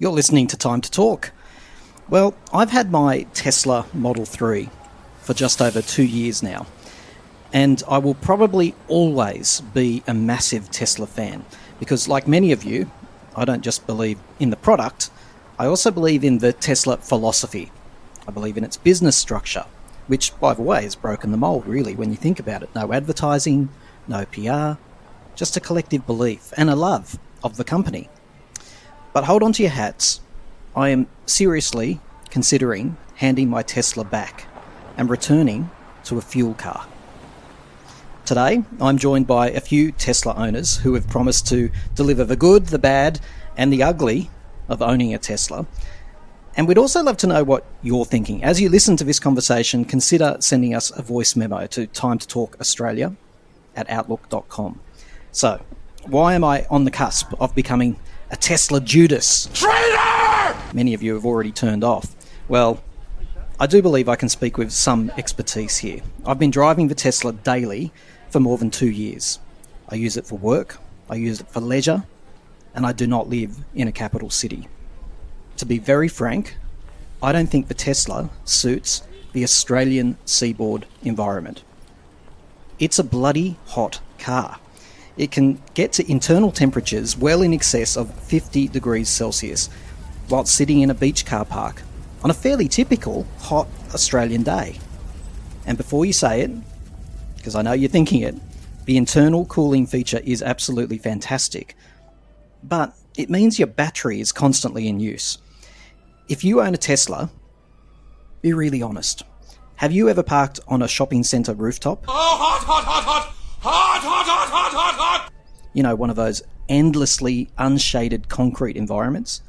You're listening to Time to Talk. Well, I've had my Tesla Model 3 for just over 2 years now, and I will probably always be a massive Tesla fan because, like many of you, I don't just believe in the product, I also believe in the Tesla philosophy. I believe in its business structure, which, by the way, has broken the mold, really, when you think about it. No advertising, no PR, just a collective belief and a love of the company. But hold on to your hats. I am seriously considering handing my Tesla back and returning to a fuel car. Today, I'm joined by a few Tesla owners who have promised to deliver the good, the bad, and the ugly of owning a Tesla. And we'd also love to know what you're thinking. As you listen to this conversation, consider sending us a voice memo to timetotalkaustralia@outlook.com. So, why am I on the cusp of becoming a Tesla Judas? Traitor! Many of you have already turned off. Well, I do believe I can speak with some expertise here. I've been driving the Tesla daily for more than 2 years. I use it for work, I use it for leisure, and I do not live in a capital city. To be very frank, I don't think the Tesla suits the Australian seaboard environment. It's a bloody hot car. It can get to internal temperatures well in excess of 50 degrees Celsius while sitting in a beach car park on a fairly typical hot Australian day. And before you say it, because I know you're thinking it, the internal cooling feature is absolutely fantastic, but it means your battery is constantly in use. If you own a Tesla, be really honest. Have you ever parked on a shopping centre rooftop? Oh, hot, hot, hot, hot! Hot, hot, hot, hot, hot, hot! You know, one of those endlessly unshaded concrete environments?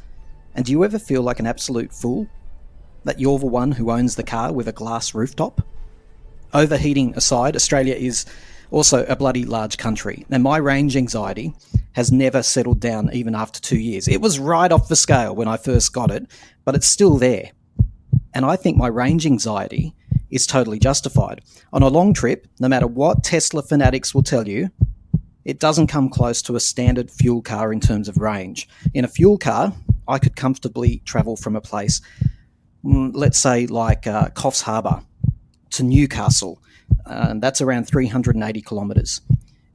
And do you ever feel like an absolute fool? That you're the one who owns the car with a glass rooftop? Overheating aside, Australia is also a bloody large country, and my range anxiety has never settled down even after 2 years. It was right off the scale when I first got it, but it's still there. And I think my range anxiety is totally justified. On a long trip, no matter what Tesla fanatics will tell you, it doesn't come close to a standard fuel car in terms of range. In a fuel car, I could comfortably travel from a place, let's say like Coffs Harbour to Newcastle. That's around 380 kilometres.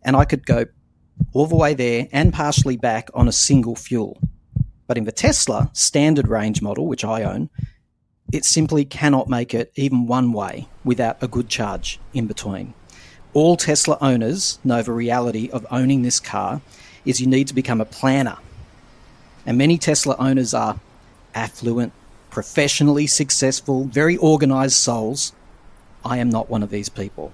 And I could go all the way there and partially back on a single fuel. But in the Tesla standard range model, which I own, it simply cannot make it even one way without a good charge in between. All Tesla owners know the reality of owning this car is you need to become a planner. And many Tesla owners are affluent, professionally successful, very organised souls. I am not one of these people.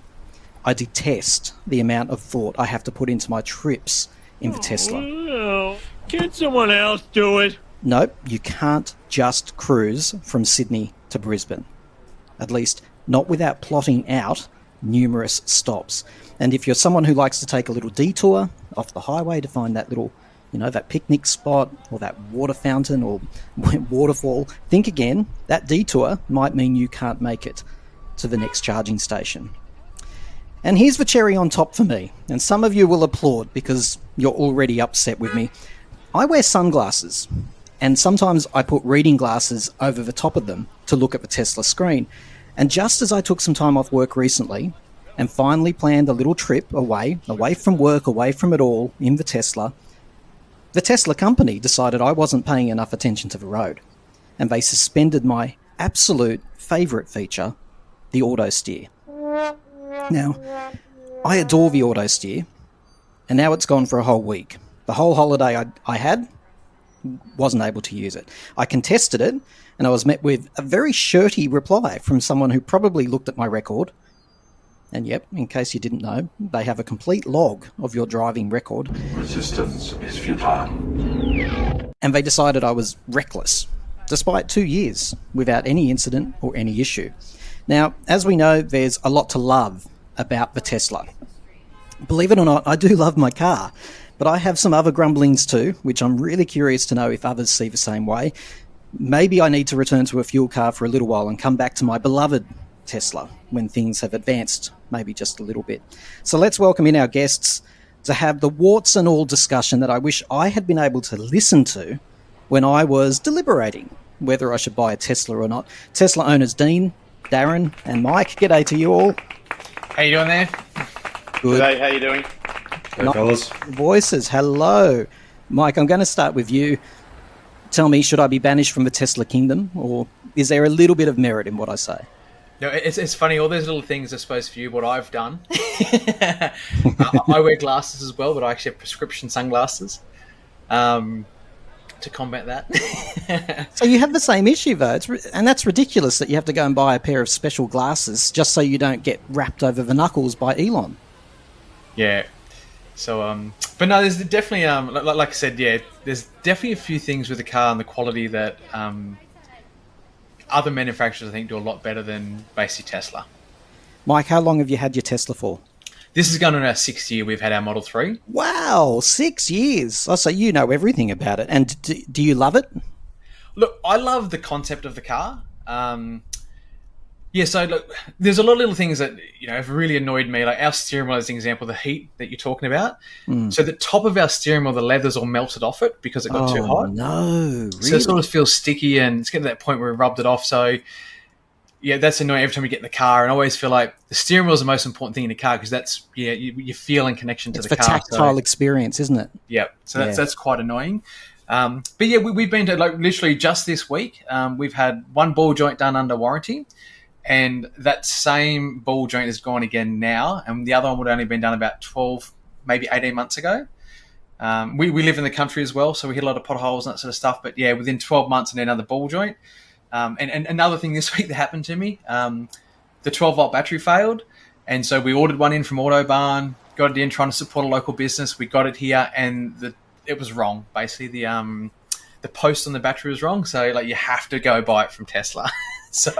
I detest the amount of thought I have to put into my trips in the Tesla. No. Can someone else do it? Nope, you can't just cruise from Sydney to Brisbane. At least, not without plotting out numerous stops. And if you're someone who likes to take a little detour off the highway to find that little, that picnic spot or that water fountain or waterfall, think again. That detour might mean you can't make it to the next charging station. And here's the cherry on top for me, and some of you will applaud because you're already upset with me. I wear sunglasses. And sometimes I put reading glasses over the top of them to look at the Tesla screen. And just as I took some time off work recently and finally planned a little trip away from work, away from it all in the Tesla company decided I wasn't paying enough attention to the road. And they suspended my absolute favourite feature, the auto steer. Now, I adore the auto steer, and now it's gone for a whole week. The whole holiday I had, wasn't able to use it. I contested it, and I was met with a very shirty reply from someone who probably looked at my record. And yep, in case you didn't know, they have a complete log of your driving record. Resistance is futile. And they decided I was reckless, despite 2 years without any incident or any issue. Now, as we know, there's a lot to love about the Tesla. Believe it or not, I do love my car. But I have some other grumblings too, which I'm really curious to know if others see the same way. Maybe I need to return to a fuel car for a little while and come back to my beloved Tesla when things have advanced, maybe just a little bit. So let's welcome in our guests to have the warts and all discussion that I wish I had been able to listen to when I was deliberating whether I should buy a Tesla or not. Tesla owners Dean, Darren, and Mike, g'day to you all. How you doing there? Good. G'day, how you doing? Hey, fellas. Voices, hello. Mike, I'm going to start with you. Tell me, should I be banished from the Tesla kingdom, or is there a little bit of merit in what I say? No, it's funny, all those little things, I suppose, for you, what I've done. I wear glasses as well, but I actually have prescription sunglasses to combat that. So you have the same issue, though, and that's ridiculous that you have to go and buy a pair of special glasses just so you don't get wrapped over the knuckles by Elon. Yeah. So, but no, there's definitely, like I said, yeah, there's definitely a few things with the car and the quality that other manufacturers, I think, do a lot better than basically Tesla. Mike, how long have you had your Tesla for? This is going on our 6th year. We've had our Model 3. Wow, 6 years. Oh, so you know everything about it. And do you love it? Look, I love the concept of the car. Yeah, so look, there's a lot of little things that, have really annoyed me. Like our steering wheel, as an example, the heat that you're talking about. So the top of our steering wheel, the leather's all melted off it because it got too hot. No, really? So it sort of feels sticky, and it's getting to that point where we rubbed it off. So yeah, that's annoying every time we get in the car. And I always feel like the steering wheel is the most important thing in the car because that's, you feel in connection to it's the the car. tactile experience, isn't it? Yeah, so that's quite annoying. But yeah, we've been to, like, literally just this week, we've had one ball joint done under warranty. And that same ball joint is gone again now. And the other one would have only been done about 12, maybe 18 months ago. We live in the country as well, so we hit a lot of potholes and that sort of stuff. But yeah, within 12 months and another ball joint. And another thing this week that happened to me, the 12-volt battery failed. And so we ordered one in from Autobarn, got it in trying to support a local business. We got it here and it was wrong. Basically, the post on the battery was wrong. So like you have to go buy it from Tesla. So.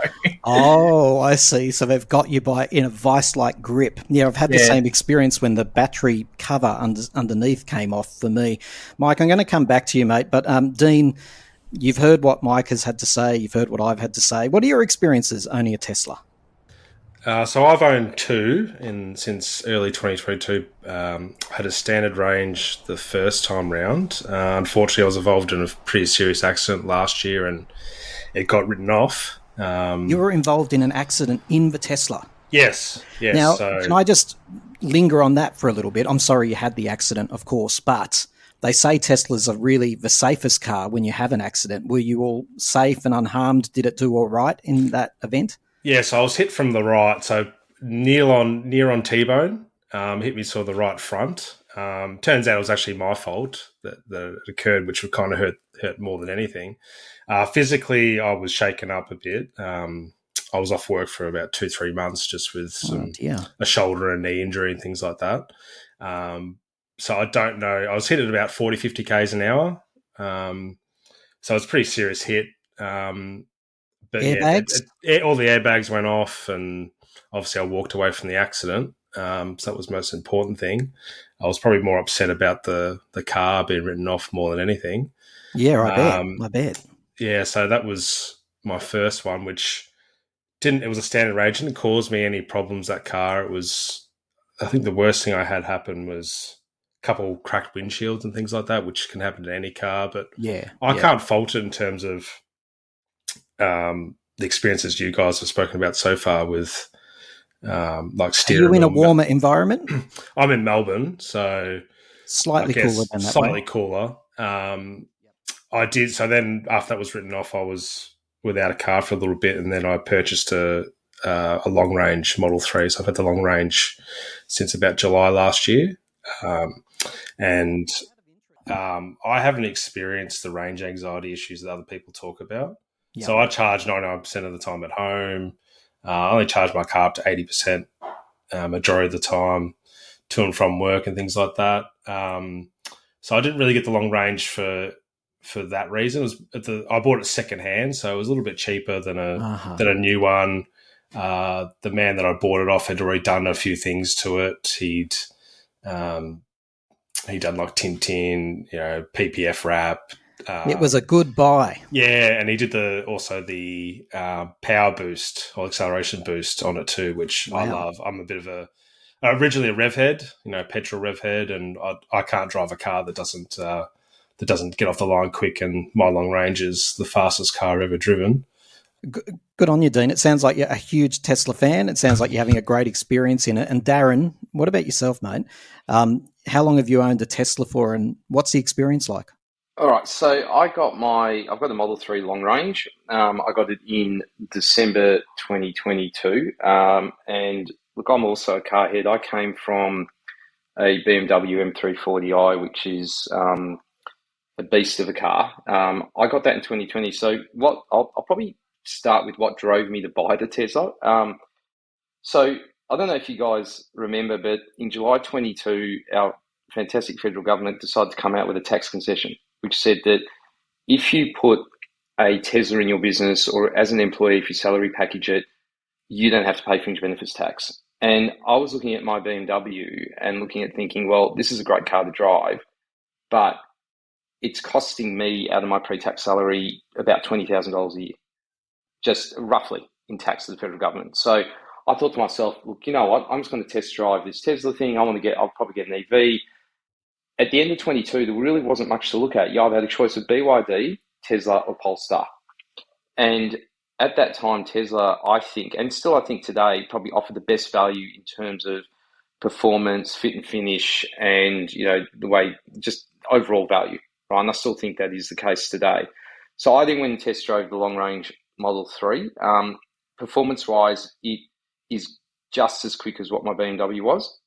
Oh, I see. So they've got you in a vice-like grip. Yeah, I've had the same experience when the battery cover underneath came off for me. Mike, I'm going to come back to you, mate. But Dean, you've heard what Mike has had to say. You've heard what I've had to say. What are your experiences owning a Tesla? So I've owned two since early 2022. Had a standard range the first time round. Unfortunately, I was involved in a pretty serious accident last year and it got written off. You were involved in an accident in the Tesla. Yes. Now, can I just linger on that for a little bit? I'm sorry you had the accident, of course, but they say Teslas are really the safest car when you have an accident. Were you all safe and unharmed? Did it do all right in that event? Yes, I was hit from the right, so near on T-bone, hit me sort of the right front. Turns out it was actually my fault that it occurred, which would kind of hurt more than anything. Physically, I was shaken up a bit. I was off work for about 2-3 months just with a shoulder and knee injury and things like that. So I don't know. I was hit at about 40, 50 Ks an hour. So it's a pretty serious hit. But airbags? All the airbags went off and obviously I walked away from the accident. So that was the most important thing. I was probably more upset about the car being written off more than anything. Yeah, I bet. Yeah, so that was my first one, which it was a standard range. It didn't cause me any problems, that car. I think the worst thing I had happen was a couple cracked windshields and things like that, which can happen to any car. But I can't fault it in terms of the experiences you guys have spoken about so far with like steering. Are you in a warmer environment? I'm in Melbourne, so slightly cooler than that. Slightly cooler. I did. So then after that was written off, I was without a car for a little bit, and then I purchased a long range Model 3. So I've had the long range since about July last year. And I haven't experienced the range anxiety issues that other people talk about. Yeah. So I charge 99% of the time at home. I only charge my car up to 80% majority of the time to and from work and things like that. So I didn't really get the long range for that reason. I bought it secondhand, so it was a little bit cheaper than a new one. The man that I bought it off had already done a few things to it. He'd done like Tintin, PPF wrap. It was a good buy. Yeah, and he did also the power boost or acceleration boost on it too, which I love. I'm a bit of originally a rev head, petrol rev head, and I can't drive a car that doesn't that doesn't get off the line quick, and my long range is the fastest car I've ever driven. Good on you, Dean. It sounds like you're a huge Tesla fan. It sounds like you're having a great experience in it. And Darren, what about yourself, mate? How long have you owned a Tesla for, and what's the experience like? All right, so I've got the Model 3 long range. I got it in December 2022. And look, I'm also a car head. I came from a BMW M340i, which is a beast of a car. I got that in 2020. So I'll probably start with what drove me to buy the Tesla. So I don't know if you guys remember, but in July 22, our fantastic federal government decided to come out with a tax concession, which said that if you put a Tesla in your business, or as an employee, if you salary package it, you don't have to pay fringe benefits tax. And I was looking at my BMW and looking at thinking, well, this is a great car to drive, but it's costing me out of my pre-tax salary about $20,000 a year, just roughly in tax to the federal government. So I thought to myself, look, you know what? I'm just going to test drive this Tesla thing. I'll probably get an EV. At the end of 22, there really wasn't much to look at. You either had a choice of BYD, Tesla, or Polestar. And at that time, Tesla, I think, and still I think today, probably offered the best value in terms of performance, fit and finish, and, you know, the way, just overall value, right? And I still think that is the case today. So I then went and test drove the long range Model 3. Performance-wise, it is just as quick as what my BMW was.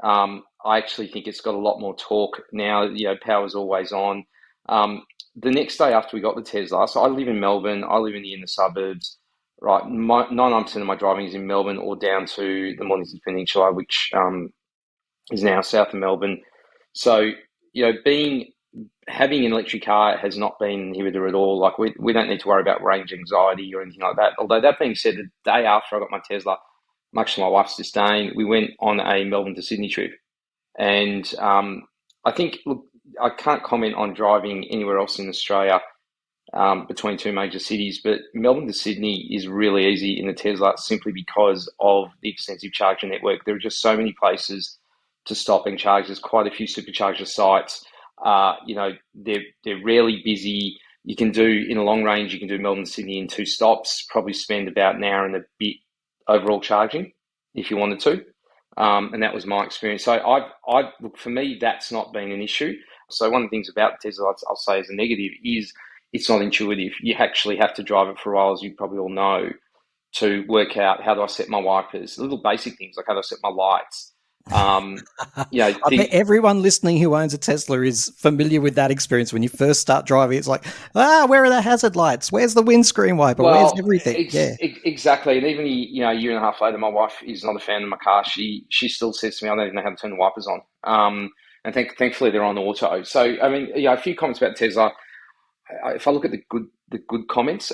I actually think it's got a lot more torque now. You know, power's always on. The next day after we got the Tesla, so I live in Melbourne. I live in the inner suburbs, right? 99% of my driving is in Melbourne or down to the Mornington Peninsula, which is now south of Melbourne. So, you know, having an electric car has not been inhibitor at all. Like we don't need to worry about range anxiety or anything like that. Although that being said, the day after I got my Tesla, much to my wife's disdain, we went on a Melbourne to Sydney trip. And I think, look, I can't comment on driving anywhere else in Australia between two major cities, but Melbourne to Sydney is really easy in the Tesla simply because of the extensive charging network. There are just so many places to stop and charge. There's quite a few supercharger sites. You know, they're rarely busy. You can do, in a long range, you can do Melbourne to Sydney in 2 stops, probably spend about an hour and a bit overall charging if you wanted to. And that was my experience. So look, for me, that's not been an issue. So one of the things about Tesla, I'll say as a negative, is it's not intuitive. You actually have to drive it for a while, as you probably all know, to work out how do I set my wipers, little basic things like how do I set my lights. You know, I bet everyone listening who owns a Tesla is familiar with that experience. When you first start driving, it's like, where are the hazard lights? Where's the windscreen wiper? Where's everything? Exactly. And even a year and a half later, my wife is not a fan of my car. She still says to me, I don't even know how to turn the wipers on. And thankfully they're on auto. So I mean, yeah, a few comments about Tesla. If I look at the good comments,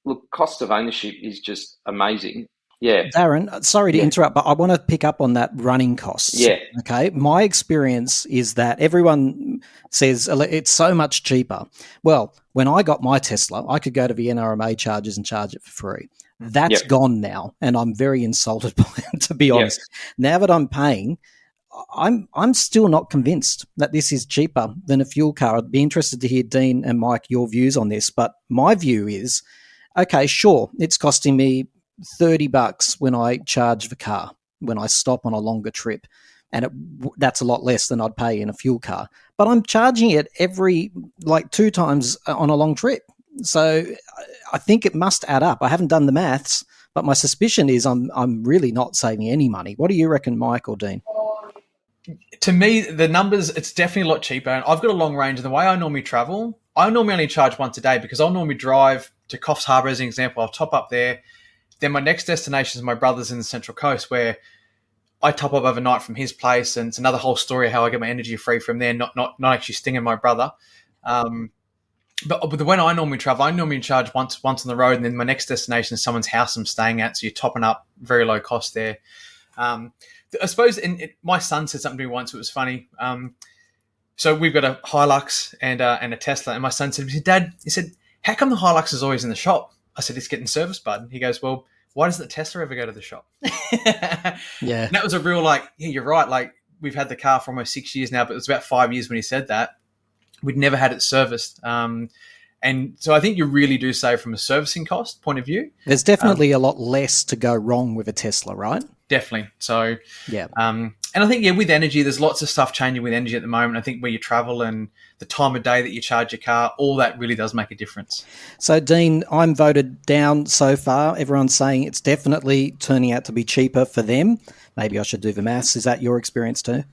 look, cost of ownership is just amazing. Yeah. Darren, sorry to interrupt, but I want to pick up on that running costs. Yeah. Okay. My experience is that everyone says it's so much cheaper. Well, when I got my Tesla, I could go to VNRMA charges and charge it for free. That's gone now, and I'm very insulted by it, to be honest. Now that I'm paying, I'm still not convinced that this is cheaper than a fuel car. I'd be interested to hear, Dean and Mike, your views on this. But my view is, okay, sure, it's costing me $30 when I charge the car, when I stop on a longer trip. And that's a lot less than I'd pay in a fuel car. But I'm charging it every, 2 times on a long trip. So I think it must add up. I haven't done the maths, but my suspicion is I'm really not saving any money. What do you reckon, Mike or Dean? To me, the numbers, it's definitely a lot cheaper. And I've got a long range, and the way I normally travel, I normally only charge once a day because I'll normally drive to Coffs Harbour as an example. I'll top up there. Then my next destination is my brother's in the Central Coast, where I top up overnight from his place, and it's another whole story of how I get my energy free from there, not actually stinging my brother. But when I normally travel, I normally charge once on the road, and then my next destination is someone's house I'm staying at, so you're topping up, very low cost there. I suppose my son said something to me once. It was funny. So we've got a Hilux and a Tesla, and my son said, "Dad," he said, "how come the Hilux is always in the shop?" I said, "It's getting service, bud." He goes, "Well, why doesn't the Tesla ever go to the shop?" Yeah. And that was a real yeah, you're right. Like, we've had the car for almost 6 years now, but it was about 5 years when he said that. we'd never had it serviced. And so I think you really do save from a servicing cost point of view. There's definitely a lot less to go wrong with a Tesla, right? Definitely. So, yeah. And I think, with energy, there's lots of stuff changing with energy at the moment. I think where you travel and the time of day that you charge your car, all that really does make a difference. So, Dean, I'm voted down so far. Everyone's saying it's definitely turning out to be cheaper for them. Maybe I should do the maths. Is that your experience too,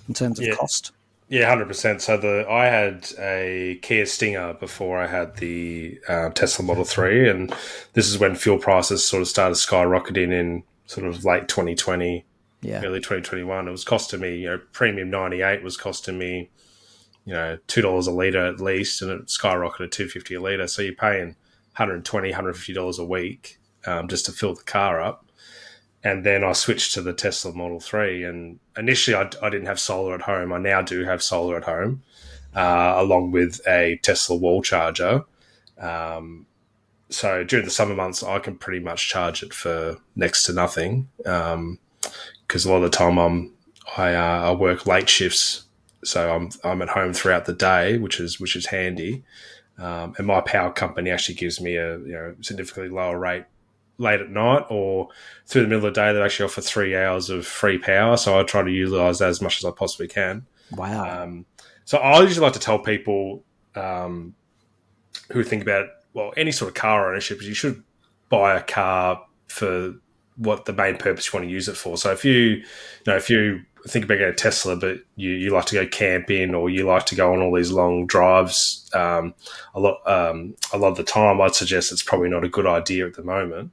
in terms of cost? Yeah, 100%. So I had a Kia Stinger before I had the Tesla Model 3, and this is when fuel prices sort of started skyrocketing in sort of late 2020, early 2021. It was costing me, premium 98 was costing me, $2 a litre at least, and it skyrocketed to $2.50 a litre. So you're paying $120, $150 a week just to fill the car up. And then I switched to the Tesla Model 3. And initially, I didn't have solar at home. I now do have solar at home, along with a Tesla wall charger. So during the summer months, I can pretty much charge it for next to nothing, because a lot of the time I work late shifts, so I'm at home throughout the day, which is handy. And my power company actually gives me a significantly lower rate late at night or through the middle of the day. They actually offer 3 hours of free power, so I try to utilize that as much as I possibly can. Wow. So I usually like to tell people who think about any sort of car ownership is you should buy a car for what the main purpose you want to use it for. So if you think about getting a Tesla, but you like to go camping or you like to go on all these long drives a lot of the time, I'd suggest it's probably not a good idea at the moment.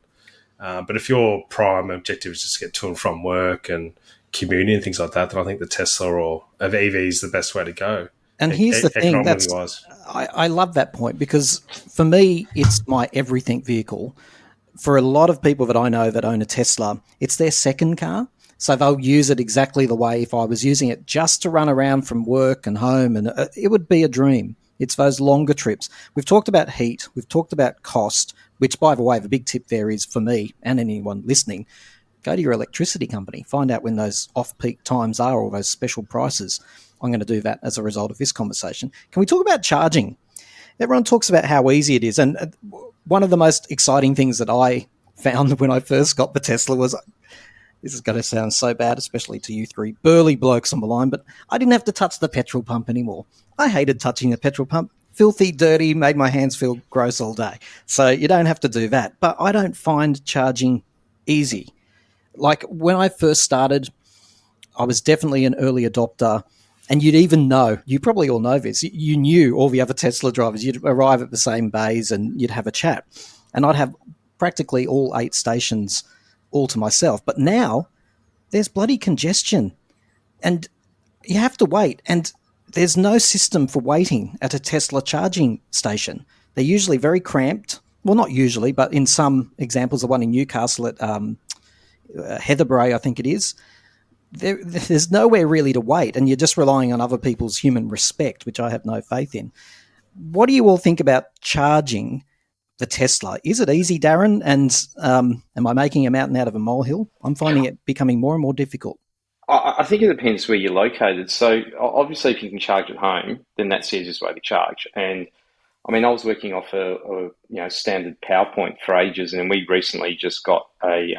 But if your prime objective is just to get to and from work and commuting and things like that, then I think the Tesla or EV is the best way to go. And here's the thing, I love that point, because for me, it's my everything vehicle. For a lot of people that I know that own a Tesla, it's their second car. So they'll use it exactly the way if I was using it just to run around from work and home, and it would be a dream. It's those longer trips. We've talked about heat. We've talked about cost, which, by the way, the big tip there is for me and anyone listening, go to your electricity company. Find out when those off-peak times are or those special prices. I'm going to do that as a result of this conversation. Can we talk about charging? Everyone talks about how easy it is. And one of the most exciting things that I found when I first got the Tesla was, this is going to sound so bad, especially to you three burly blokes on the line, but I didn't have to touch the petrol pump anymore. I hated touching the petrol pump. Filthy, dirty, made my hands feel gross all day. So you don't have to do that. But I don't find charging easy. Like when I first started, I was definitely an early adopter. And you'd even know, you probably all know this, you knew all the other Tesla drivers. You'd arrive at the same bays and you'd have a chat. And I'd have practically all 8 stations all to myself. But now there's bloody congestion and you have to wait. And there's no system for waiting at a Tesla charging station. They're usually very cramped. Well, not usually, but in some examples, the one in Newcastle at Heatherbrae, I think it is, there's nowhere really to wait, and you're just relying on other people's human respect, which I have no faith in. What do you all think about charging the Tesla? Is it easy, Darren? And am I making a mountain out of a molehill? I'm finding it becoming more and more difficult. I think it depends where you're located. So obviously, if you can charge at home, then that's the easiest way to charge. And I mean, I was working off a standard PowerPoint for ages, and we recently just got a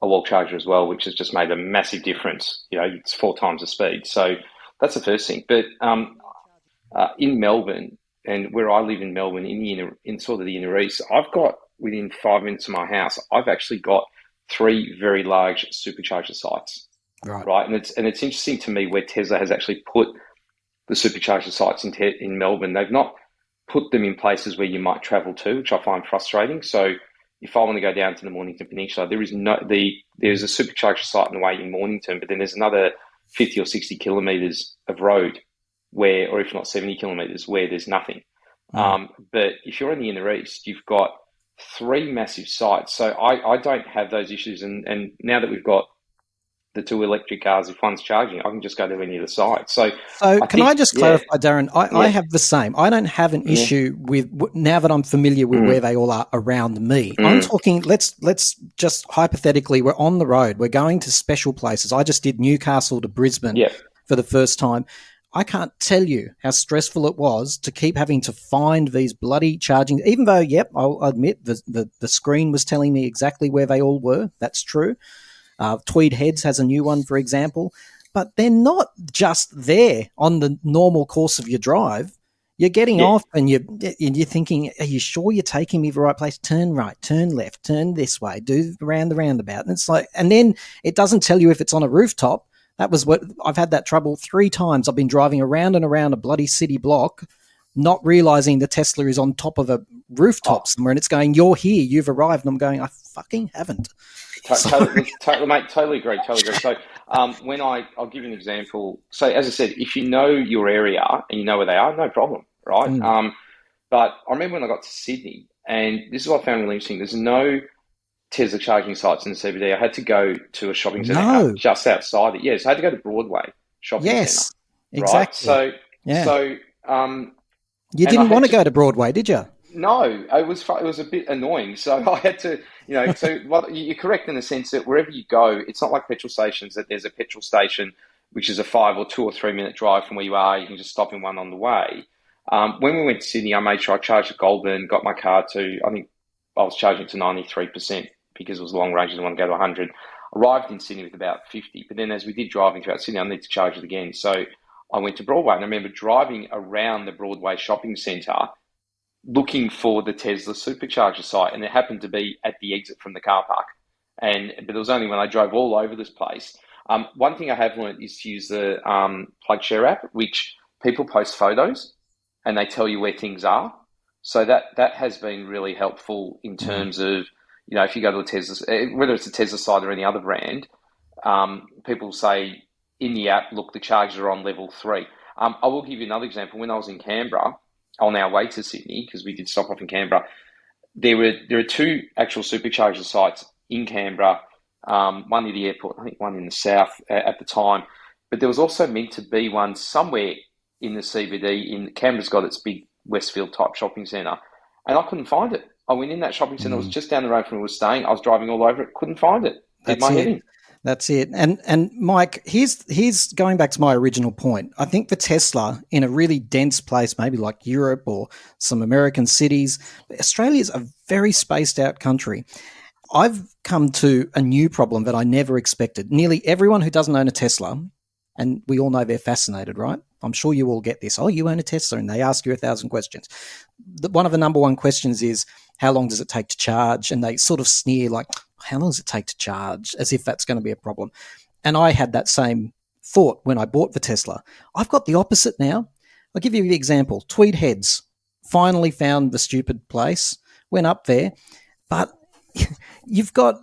wall charger as well, which has just made a massive difference. It's 4 times the speed. So that's the first thing. But in Melbourne, and where I live in Melbourne, in sort of the inner east, I've got within 5 minutes of my house, I've actually got 3 very large supercharger sites. Right. And it's interesting to me where Tesla has actually put the supercharger sites in Melbourne. They've not put them in places where you might travel to, which I find frustrating. So if I want to go down to the Mornington Peninsula, there's a supercharger site on the way in Mornington, but then there's another 50 or 60 kilometres of road where, or if not 70 kilometres, where there's nothing. But if you're in the inner east, you've got 3 massive sites. So I don't have those issues. And now that we've got the 2 electric cars, if one's charging, I can just go to any of the sites. So I just clarify, Darren? I have the same. I don't have an issue with, now that I'm familiar with where they all are around me. I'm talking, let's just hypothetically, we're on the road. We're going to special places. I just did Newcastle to Brisbane for the first time. I can't tell you how stressful it was to keep having to find these bloody charging, even though, yep, I'll admit the screen was telling me exactly where they all were. That's true. Tweed Heads has a new one, for example, but they're not just there on the normal course of your drive. You're getting off and you're thinking, are you sure you're taking me to the right place? Turn right, turn left, turn this way, do around the roundabout. And it's like, and then it doesn't tell you if it's on a rooftop. That was what I've had that trouble 3 times. I've been driving around and around a bloody city block, not realizing the Tesla is on top of a rooftop somewhere, and it's going, "You're here, you've arrived," and I'm going, "I fucking haven't." Totally agree. So, I'll give you an example. So, as I said, if you know your area and you know where they are, no problem, right? But I remember when I got to Sydney, and this is what I found really interesting. There's no Tesla charging sites in the CBD. I had to go to a shopping centre just outside it. Yes, I had to go to Broadway shopping centre. Exactly. Right? So, you didn't want to go to Broadway, did you? No, it was a bit annoying. So I had to, you're correct in the sense that wherever you go, it's not like petrol stations that there's a petrol station which is a 5 or 2 or 3 minute drive from where you are. You can just stop in one on the way. When we went to Sydney, I made sure I charged at Goulburn, got my car to, I think I was charging it to 93% because it was long range. I didn't want to go to 100. Arrived in Sydney with about 50. But then as we did driving throughout Sydney, I needed to charge it again. So I went to Broadway, and I remember driving around the Broadway shopping centre looking for the Tesla supercharger site, and it happened to be at the exit from the car park. But it was only when I drove all over this place. One thing I have learned is to use the PlugShare app, which people post photos and they tell you where things are. So that has been really helpful in terms of, if you go to a Tesla, whether it's a Tesla site or any other brand, people say in the app, look, the chargers are on level 3. I will give you another example. When I was in Canberra, on our way to Sydney, because we did stop off in Canberra, there are 2 actual supercharger sites in Canberra, one near the airport, I think one in the south at the time. But there was also meant to be one somewhere in the CBD. Canberra's got its big Westfield type shopping centre, and I couldn't find it. I went in that shopping centre, it was just down the road from where we were staying. I was driving all over it, couldn't find it. Did my head in. That's it. And Mike, here's going back to my original point. I think for Tesla, in a really dense place, maybe like Europe or some American cities, Australia is a very spaced out country. I've come to a new problem that I never expected. Nearly everyone who doesn't own a Tesla, and we all know they're fascinated, right? I'm sure you all get this. Oh, you own a Tesla, and they ask you 1,000 questions. One of the number one questions is, how long does it take to charge? And they sort of sneer like, how long does it take to charge? As if that's going to be a problem. And I had that same thought when I bought the Tesla. I've got the opposite now. I'll give you the example. Tweed Heads. Finally found the stupid place. Went up there. But you've got,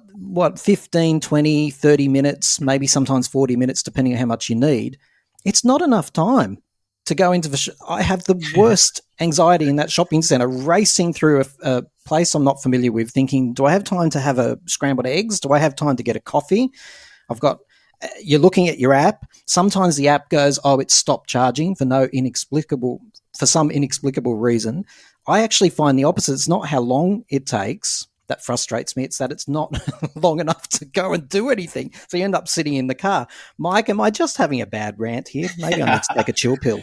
15, 20, 30 minutes, maybe sometimes 40 minutes, depending on how much you need. It's not enough time to go into I have the worst anxiety in that shopping centre, racing through a place I'm not familiar with, thinking, do I have time to have a scrambled eggs? Do I have time to get a coffee? You're looking at your app. Sometimes the app goes, oh, it's stopped charging for some inexplicable reason. I actually find the opposite. It's not how long it takes that frustrates me. It's that it's not long enough to go and do anything. So you end up sitting in the car. Mike, am I just having a bad rant here? Maybe I need to take a chill pill.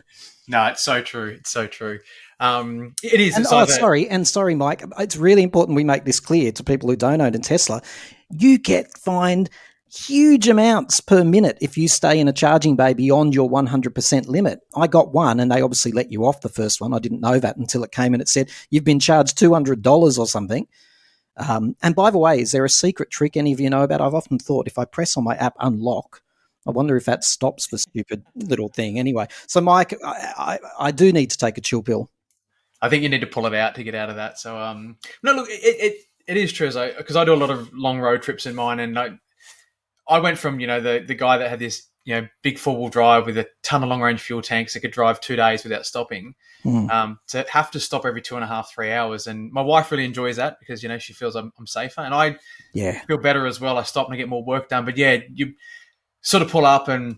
No, it's so true. It's so true. It is. And sorry, Mike. It's really important we make this clear to people who don't own a Tesla. You get fined huge amounts per minute if you stay in a charging bay beyond your 100% limit. I got one, and they obviously let you off the first one. I didn't know that until it came and it said, you've been charged $200 or something. And by the way, is there a secret trick any of you know about? I've often thought if I press on my app unlock, I wonder if that stops the stupid little thing. Anyway, so Mike, I do need to take a chill pill. I think you need to pull it out to get out of that. So, no, look, it is true, because I do a lot of long road trips in mine, and I went from, the guy that had this, big 4-wheel drive with a ton of long range fuel tanks that could drive 2 days without stopping, to have to stop every 2.5, 3 hours. And my wife really enjoys that because, she feels I'm safer, and I feel better as well. I stop and I get more work done. But yeah, you sort of pull up and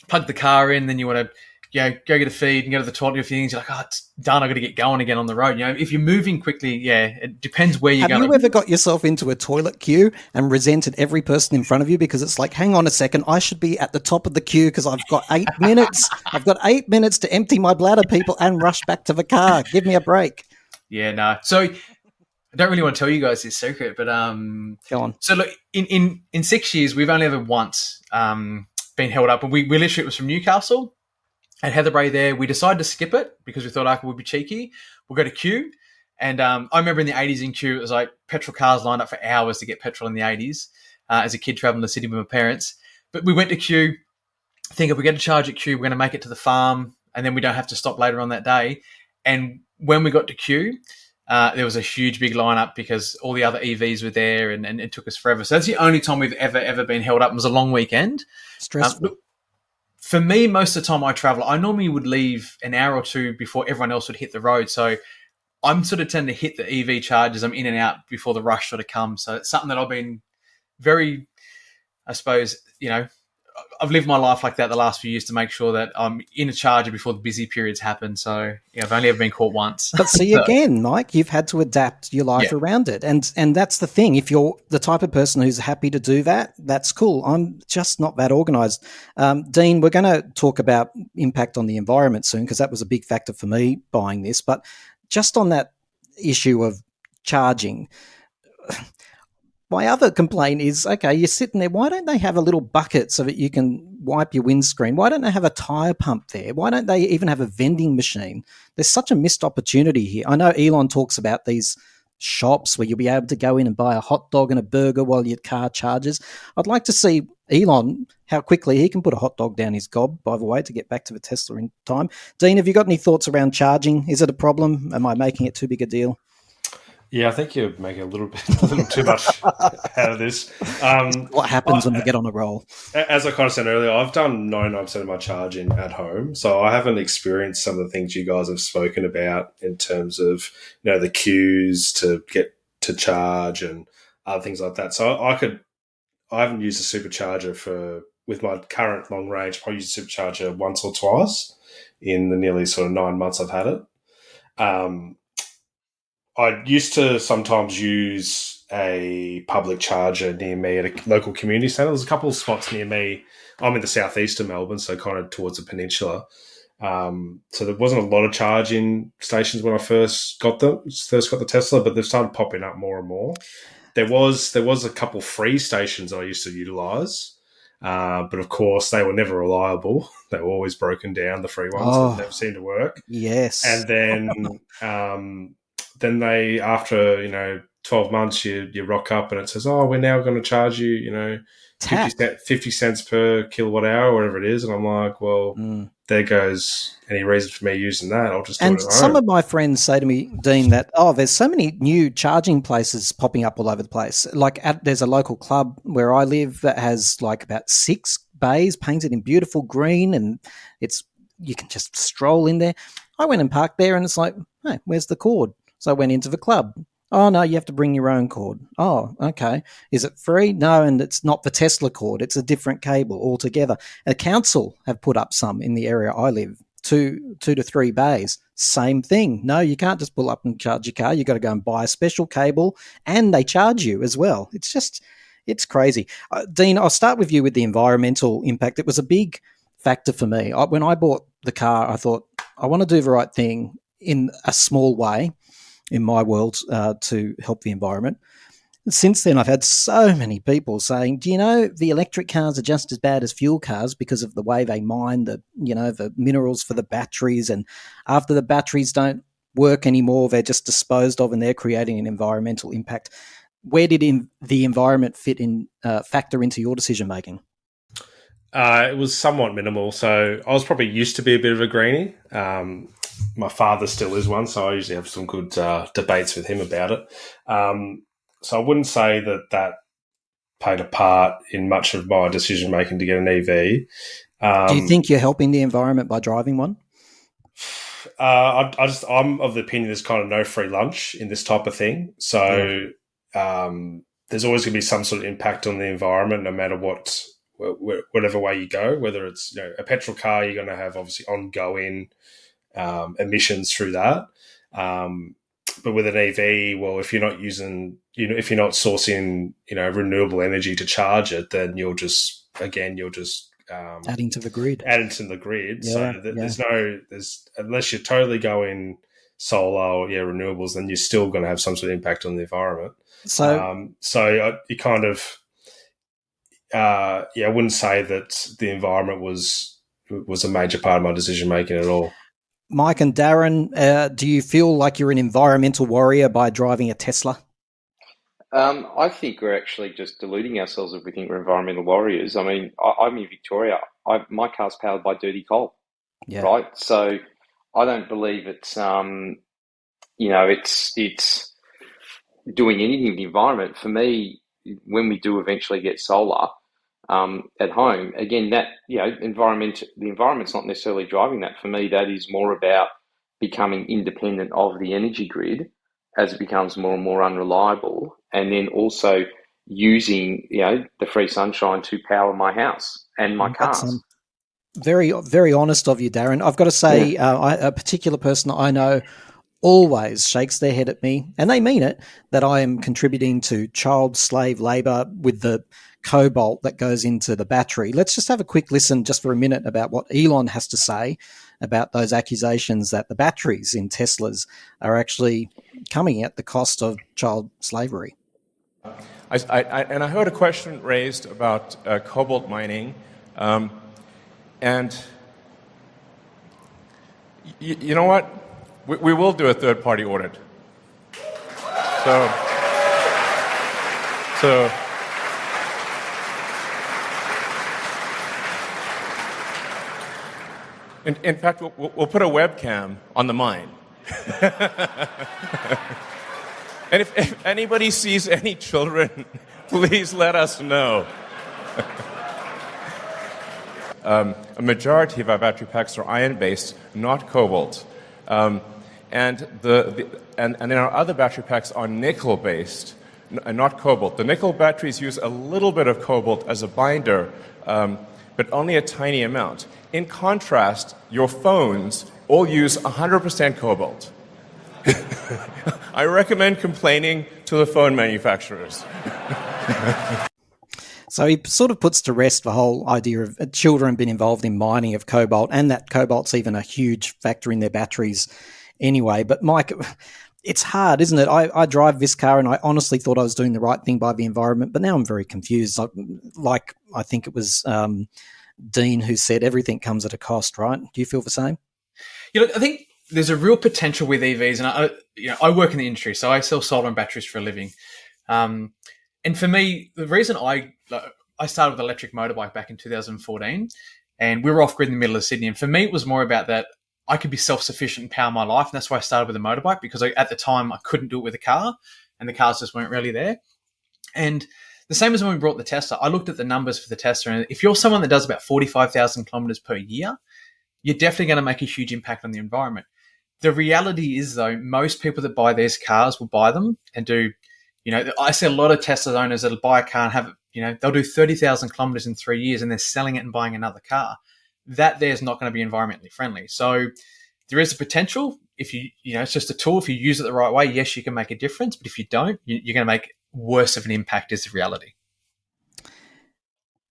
plug the car in, then you want to, go get a feed and go to the toilet and a few things. You're like, oh, it's done. I've got to get going again on the road. If you're moving quickly, it depends where you're Have going. you ever got yourself into a toilet queue and resented every person in front of you because it's like, hang on a second, I should be at the top of the queue because I've got 8 minutes. I've got 8 minutes to empty my bladder, people, and rush back to the car. Give me a break. Yeah, no. So I don't really want to tell you guys this secret, but Go on. So look, in 6 years, we've only ever once been held up, and we literally, it was from Newcastle. At Heatherbrae there, we decided to skip it because we thought would be cheeky. We'll go to Kew. And I remember in the 80s in Kew, it was like petrol cars lined up for hours to get petrol in the 80s as a kid traveling the city with my parents. But we went to Kew, think if we get a charge at Kew, we're going to make it to the farm and then we don't have to stop later on that day. And when we got to Kew, there was a huge big lineup because all the other EVs were there and it took us forever. So that's the only time we've ever been held up. It was a long weekend. Stressful. Look, for me, most of the time I travel, I normally would leave an hour or two before everyone else would hit the road. So I'm sort of tend to hit the EV charges. I'm in and out before the rush sort of comes. So it's something that I've been very, I suppose, I've lived my life like that the last few years to make sure that I'm in a charger before the busy periods happen. So I've only ever been caught once. But see, again, Mike, you've had to adapt your life around it. And that's the thing. If you're the type of person who's happy to do that, that's cool. I'm just not that organised. Dean, we're going to talk about impact on the environment soon because that was a big factor for me buying this. But just on that issue of charging, my other complaint is, okay, you're sitting there. Why don't they have a little bucket so that you can wipe your windscreen? Why don't they have a tyre pump there? Why don't they even have a vending machine? There's such a missed opportunity here. I know Elon talks about these shops where you'll be able to go in and buy a hot dog and a burger while your car charges. I'd like to see Elon, how quickly he can put a hot dog down his gob, by the way, to get back to the Tesla in time. Dean, have you got any thoughts around charging? Is it a problem? Am I making it too big a deal? Yeah, I think you're making a little too much out of this. What happens when we get on a roll? As I kind of said earlier, I've done 99% of my charging at home, so I haven't experienced some of the things you guys have spoken about in terms of the queues to get to charge and other things like that. So I haven't used a supercharger with my current long range. I used a supercharger once or twice in the nearly sort of 9 months I've had it. I used to sometimes use a public charger near me at a local community centre. There's a couple of spots near me. I'm in the southeast of Melbourne, so kind of towards the peninsula. So there wasn't a lot of charging stations when I first got the Tesla, but they've started popping up more and more. There was a couple free stations I used to utilise, but of course they were never reliable. They were always broken down, the free ones. They never seemed to work. Yes. And then they, after 12 months, you rock up and it says, "Oh, we're now going to charge you, 50 cents per kilowatt hour, whatever it is." And I'm like, well, there goes any reason for me using that. I'll just do it at home. Some of my friends say to me, Dean, that, there's so many new charging places popping up all over the place. Like there's a local club where I live that has like about 6 bays painted in beautiful green, and you can just stroll in there. I went and parked there and it's like, hey, where's the cord? So I went into the club. Oh, no, you have to bring your own cord. Oh, okay. Is it free? No, and it's not the Tesla cord. It's a different cable altogether. A council have put up some in the area I live, 2 to 3 bays. Same thing. No, you can't just pull up and charge your car. You've got to go and buy a special cable, and they charge you as well. It's crazy. Dean, I'll start with you with the environmental impact. It was a big factor for me. When I bought the car, I thought, I want to do the right thing in a small way in my world to help the environment. Since then, I've had so many people saying, do you know the electric cars are just as bad as fuel cars because of the way they mine the minerals for the batteries, and after the batteries don't work anymore, they're just disposed of and they're creating an environmental impact. Where did the environment factor into your decision making? It was somewhat minimal. So I was probably used to be a bit of a greenie. My father still is one, so I usually have some good debates with him about it. So I wouldn't say that played a part in much of my decision making to get an EV. Do you think you're helping the environment by driving one? I'm of the opinion there's kind of no free lunch in this type of thing. So there's always going to be some sort of impact on the environment, no matter what whatever way you go. Whether it's a petrol car, you're going to have obviously ongoing emissions through that. But with an EV, well, if you're not using, if you're not sourcing, renewable energy to charge it, then you're just adding to the grid. So there's unless you're totally going solar or renewables, then you're still going to have some sort of impact on the environment. So you kind of, I wouldn't say that the environment was a major part of my decision making at all. Mike and Darren, do you feel like you're an environmental warrior by driving a Tesla? I think we're actually just deluding ourselves if we think we're environmental warriors. I mean, I'm in Victoria. My car's powered by dirty coal, right? So I don't believe it's doing anything to the environment. For me, when we do eventually get solar at home, again, that the environment's not necessarily driving that. For me, that is more about becoming independent of the energy grid as it becomes more and more unreliable, and then also using the free sunshine to power my house and my cars. Very, very honest of you, Darren. I've got to say, a particular person I know always shakes their head at me, and they mean it, that I am contributing to child slave labour with the cobalt that goes into the battery. Let's just have a quick listen just for a minute about what Elon has to say about those accusations that the batteries in Teslas are actually coming at the cost of child slavery. I heard a question raised about cobalt mining, and you know what? We will do a third-party audit. So in fact, we'll put a webcam on the mine. And if anybody sees any children, please let us know. A majority of our battery packs are iron-based, not cobalt. And then our other battery packs are nickel-based, not cobalt. The nickel batteries use a little bit of cobalt as a binder, but only a tiny amount. In contrast, your phones all use 100% cobalt. I recommend complaining to the phone manufacturers. So he sort of puts to rest the whole idea of children being involved in mining of cobalt, and that cobalt's even a huge factor in their batteries anyway. But Mike, it's hard, isn't it? I drive this car and I honestly thought I was doing the right thing by the environment, but now I'm very confused. Like I think it was Dean who said everything comes at a cost, right? Do you feel the same? I think there's a real potential with EVs, and I work in the industry, so I sell solar and batteries for a living. And for me, the reason I started with an electric motorbike back in 2014, and we were off-grid in the middle of Sydney. And for me, it was more about that I could be self-sufficient and power my life. And that's why I started with a motorbike, because at the time I couldn't do it with a car, and the cars just weren't really there. And the same as when we brought the Tesla, I looked at the numbers for the Tesla. And if you're someone that does about 45,000 kilometers per year, you're definitely going to make a huge impact on the environment. The reality is, though, most people that buy these cars will buy them and do, I see a lot of Tesla owners that'll buy a car and have it, they'll do 30,000 kilometers in 3 years and they're selling it and buying another car. That there's not going to be environmentally friendly. So there is a potential if it's just a tool. If you use it the right way, yes, you can make a difference. But if you don't, you're going to make worse of an impact is the reality.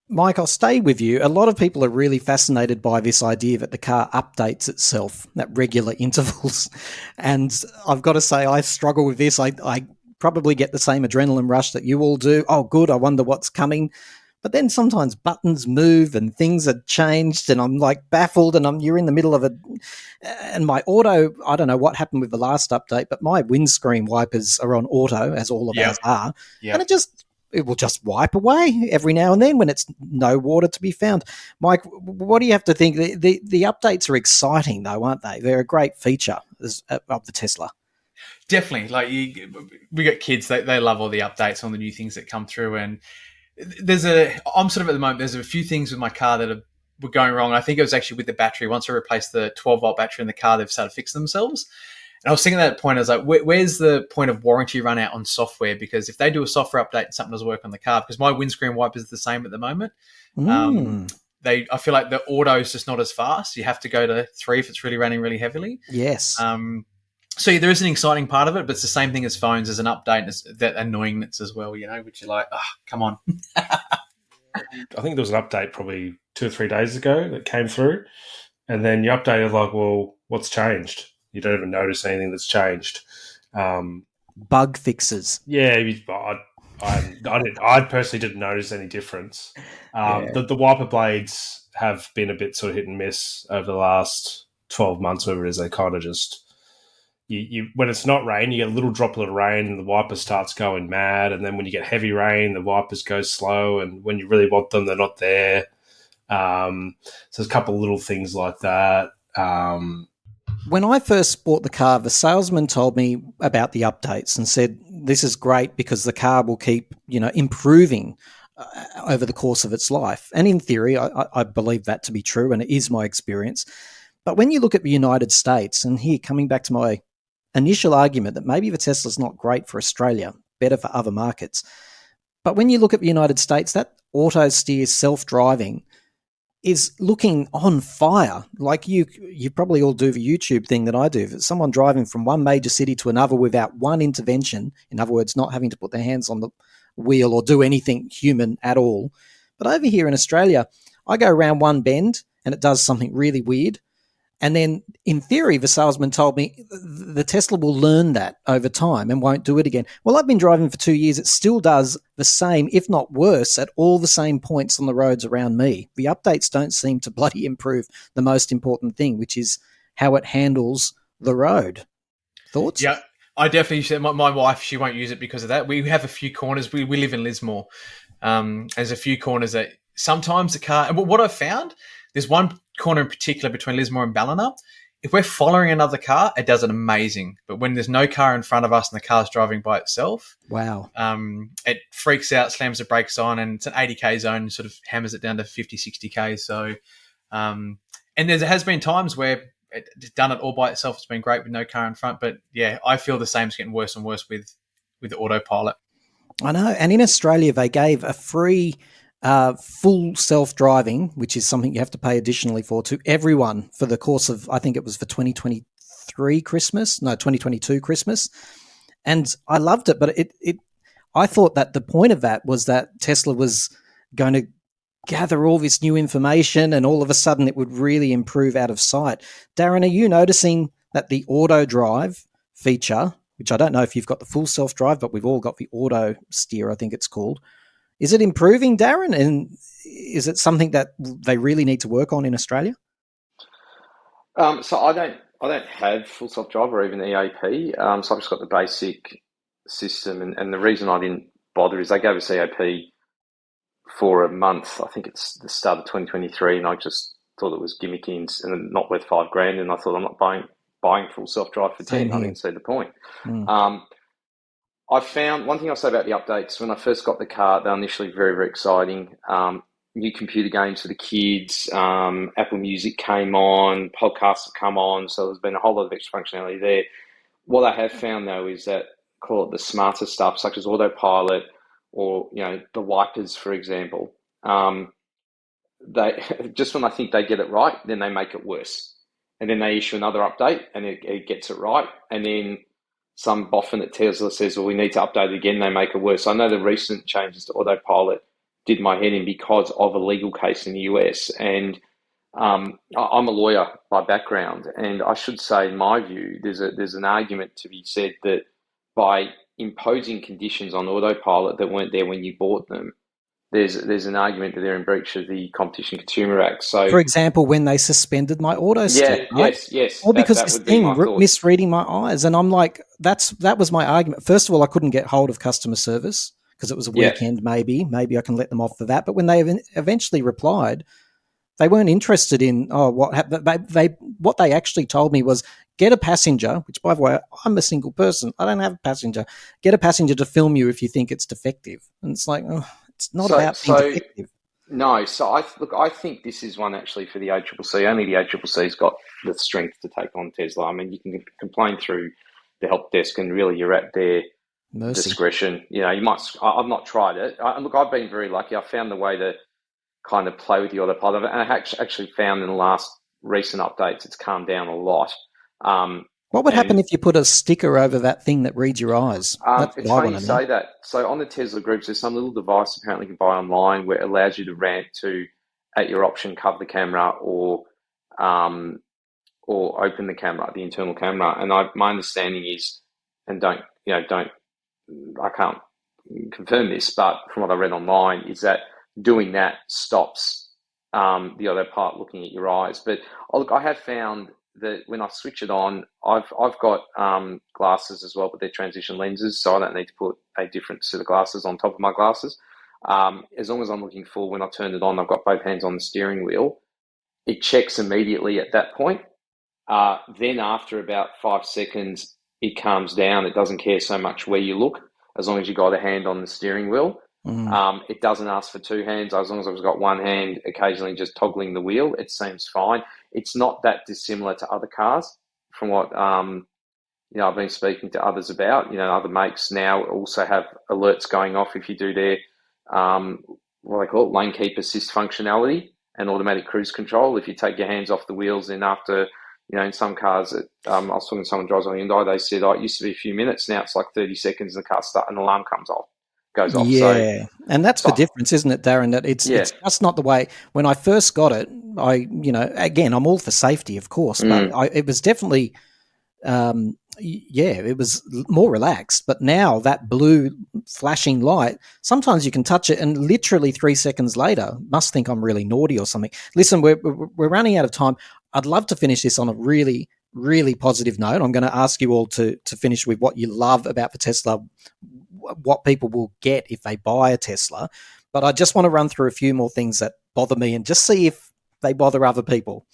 Mike, I'll stay with you. A lot of people are really fascinated by this idea that the car updates itself at regular intervals. And I've got to say, I struggle with this. I probably get the same adrenaline rush that you all do. Oh, good, I wonder what's coming. But then sometimes buttons move and things are changed and I'm like baffled and you're in the middle of it. And my auto, I don't know what happened with the last update, but my windscreen wipers are on auto, as all of ours are. Yep. And it will just wipe away every now and then when it's no water to be found. Mike, what do you have to think? The updates are exciting though, aren't they? They're a great feature of the Tesla. Definitely. Like we got kids, they love all the updates on the new things that come through. And I'm sort of at the moment, there's a few things with my car that were going wrong. I think it was actually with the battery. Once I replaced the 12-volt battery in the car, they've started to fix themselves. I was thinking at that point, I was like, where's the point of warranty run out on software? Because if they do a software update and something doesn't work on the car, because my windscreen wipers are the same at the moment, I feel like the auto is just not as fast. You have to go to 3 if it's really running really heavily. Yes. So there is an exciting part of it, but it's the same thing as phones as an update, and it's that annoyingness as well, which you're like, come on. I think there was an update probably 2 or 3 days ago that came through, and then you updated like, well, what's changed? You don't even notice anything that's changed. Bug fixes. Yeah, I personally didn't notice any difference. The wiper blades have been a bit sort of hit and miss over the last 12 months, whatever it is. They kind of just you when it's not rain, you get a little droplet of rain and the wiper starts going mad, and then when you get heavy rain, the wipers go slow, and when you really want them, they're not there. So there's a couple of little things like that. When I first bought the car, the salesman told me about the updates and said, this is great because the car will keep, improving over the course of its life. And in theory, I believe that to be true, and it is my experience. But when you look at the United States, and here, coming back to my initial argument that maybe the Tesla's not great for Australia, better for other markets. But when you look at the United States, that auto steer self-driving is looking on fire. Like you probably all do the YouTube thing that I do. If it's someone driving from one major city to another without one intervention, in other words, not having to put their hands on the wheel or do anything human at all. But over here in Australia, I go around one bend and it does something really weird. And then, in theory, the salesman told me the Tesla will learn that over time and won't do it again. Well, I've been driving for 2 years. It still does the same, if not worse, at all the same points on the roads around me. The updates don't seem to bloody improve the most important thing, which is how it handles the road. Thoughts? Yeah, I definitely said my wife, she won't use it because of that. We have a few corners. We live in Lismore. There's a few corners that sometimes the car – what I've found, there's one corner in particular between Lismore and Ballina. If we're following another car, it does it amazing. But when there's no car in front of us and the car's driving by itself, wow, it freaks out, slams the brakes on, and it's an 80k zone and sort of hammers it down to 50, 60k. So, and there has been times where it's done it all by itself. It's been great with no car in front. But yeah, I feel the same. It's getting worse and worse with autopilot. I know. And in Australia, they gave a free full self-driving, which is something you have to pay additionally for, to everyone for the course of, I think it was for 2022 Christmas. And I loved it, but I thought that the point of that was that Tesla was going to gather all this new information and all of a sudden it would really improve out of sight. Darren, are you noticing that the auto drive feature, which I don't know if you've got the full self-drive, but we've all got the auto steer, I think it's called, is it improving, Darren? And is it something that they really need to work on in Australia? So I don't have full self-drive or even EAP. So I've just got the basic system. And the reason I didn't bother is they gave us EAP for a month. I think it's the start of 2023. And I just thought it was gimmicky and not worth $5,000. And I thought I'm not buying full self-drive for 10. I didn't see the point. I found one thing I'll say about the updates. When I first got the car, they're initially very, very exciting. New computer games for the kids. Apple Music came on. Podcasts have come on. So there's been a whole lot of extra functionality there. What I have found, though, is that, call it the smarter stuff, such as autopilot or, the wipers, for example. They just when I think they get it right, then they make it worse. And then they issue another update and it gets it right. And then some boffin at Tesla says, well, we need to update it again. They make it worse. I know the recent changes to autopilot did my head in because of a legal case in the US. And I'm a lawyer by background. And I should say, in my view, there's an argument to be said that by imposing conditions on autopilot that weren't there when you bought them, there's an argument that they're in breach of the Competition Consumer Act. So, for example, when they suspended my auto steer, yes, or because this thing misreading my eyes, and I'm like, that was my argument. First of all, I couldn't get hold of customer service because it was a weekend. Maybe I can let them off for that. But when they eventually replied, they weren't interested in what happened. What they actually told me was, get a passenger, which, by the way, I'm a single person. I don't have a passenger. Get a passenger to film you if you think it's defective. And it's like, it's not about being defective. No, so I think this is one actually for the ACCC. Only the ACCC's got the strength to take on Tesla. I mean, you can complain through the help desk, and really you're at their Mercy. discretion. You know, you might. I've not tried it. Look, I've been very lucky. I found the way to kind of play with the autopilot, and I actually found in the last recent updates it's calmed down a lot. What would happen and if you put a sticker over that thing that reads your eyes? That's It's what I funny want you to know. say that. So on the Tesla groups, there's some little device apparently you can buy online where it allows you to rant to, at your option, cover the camera um, or open the camera, the internal camera. And my understanding is, and I can't confirm this, but from what I read online, is that doing that stops the autopilot looking at your eyes. But look, I have found that when I switch it on, I've got glasses as well, but they're transition lenses, so I don't need to put a different set of glasses on top of my glasses. As long as I'm looking forward, when I turn it on, I've got both hands on the steering wheel. It checks immediately at that point. Then after about 5 seconds, it calms down. It doesn't care so much where you look, as long as you got a hand on the steering wheel. It doesn't ask for two hands. As long as I've got one hand occasionally just toggling the wheel, it seems fine. It's not that dissimilar to other cars from what I've been speaking to others about. Other makes now also have alerts going off if you do their what they call it, lane keep assist functionality and automatic cruise control. If you take your hands off the wheels, then after, in some cars, I was talking to someone who drives on Hyundai, they said, it used to be a few minutes, now it's like 30 seconds and the car starts, an alarm goes off. Yeah, So, and that's the difference, isn't it, Darren? That it's just not the way. When I first got it, again, I'm all for safety, of course, but it was definitely, it was more relaxed. But now that blue flashing light, sometimes you can touch it, and literally 3 seconds later, must think I'm really naughty or something. Listen, we're running out of time. I'd love to finish this on a really, really positive note. I'm going to ask you all to finish with what you love about the Tesla, what people will get if they buy a Tesla. But I just want to run through a few more things that bother me and just see if they bother other people.